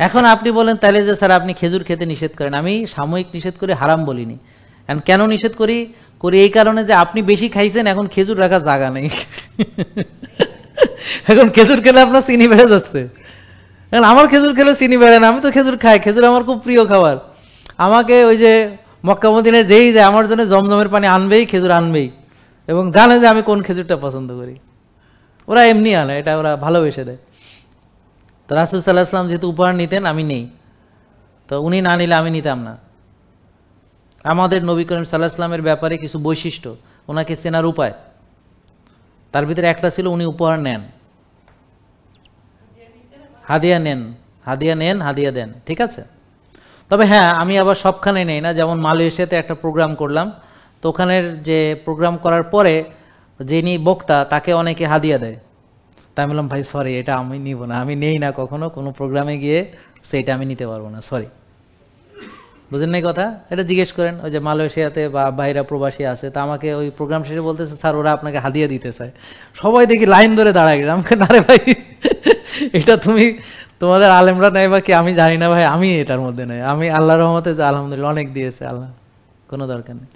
এখন আপনি বলেন তাহলে যে স্যার আপনি খেজুর খেতে নিষেধ করেন, আমি সাময়িক নিষেধ করে হারাম বলিনি। কেন নিষেধ করি? এই কারণে যে আপনি বেশি খাইছেন, এখন খেজুর রাখার জায়গা নেই। এখন খেজুর খেলে আপনার চিনি বেড়ে যাচ্ছে। কারণ আমার খেজুর খেলে চিনি বেড়ে না, আমি তো খেজুর খাই, খেজুর আমার খুব প্রিয় খাবার। আমাকে ওই যে মক্কা মদিনায় যেই যায় আমার জন্য জমজমের পানি আনবেই, খেজুর আনবেই, এবং জানে যে আমি কোন খেজুরটা পছন্দ করি। ওরা এমনি আনে, এটা ওরা ভালোবেসে দেয়। তো রাসূল সাল্লাল্লাহু আলাইহি ওয়াসাল্লাম যেহেতু উপহার নিতেন, আমি নেই, তো উনি না নিলে আমি নিতাম না। আমাদের নবী করিম সাল্লাল্লাহু আলাইহি ওয়াসাল্লামের ব্যাপারে কিছু বৈশিষ্ট্য, ওনাকে চেনার উপায়, তার ভিতরে একটা ছিল উনি উপহার নেন, হাদিয়া নেন, হাদিয়া নেন, হাদিয়া দেন, ঠিক আছে। তবে হ্যাঁ, আমি আবার সবখানে নেই না। যেমন মালয়েশিয়াতে একটা প্রোগ্রাম করলাম, তো ওখানের যে প্রোগ্রাম করার পরে যিনি বক্তা তাকে অনেকে হাদিয়া দেয়। তা আমি বললাম, ভাই সরি, এটা আমি নিব না, আমি নেই না কখনো কোনো প্রোগ্রামে গিয়ে, সেইটা আমি নিতে পারবো না, সরি। বুঝেন নাই কথা? এটা জিজ্ঞেস করেন ওই যে মালয়েশিয়াতে বা বাইরা প্রবাসী আছে, তা আমাকে ওই প্রোগ্রাম শেষে বলতেছে, স্যার ওরা আপনাকে হাদিয়া দিতে চায়। সবাই দেখি লাইন ধরে দাঁড়ায় গেছে। আমাকে, না রে ভাই, এটা তুমি তোমাদের আলেমরা নেই বা কি আমি জানি না ভাই, আমি এটার মধ্যে নেই। আমি আল্লাহর রহমতে আলহামদুলিল্লাহ অনেক দিয়েছে আল্লাহ, কোনো দরকার নেই।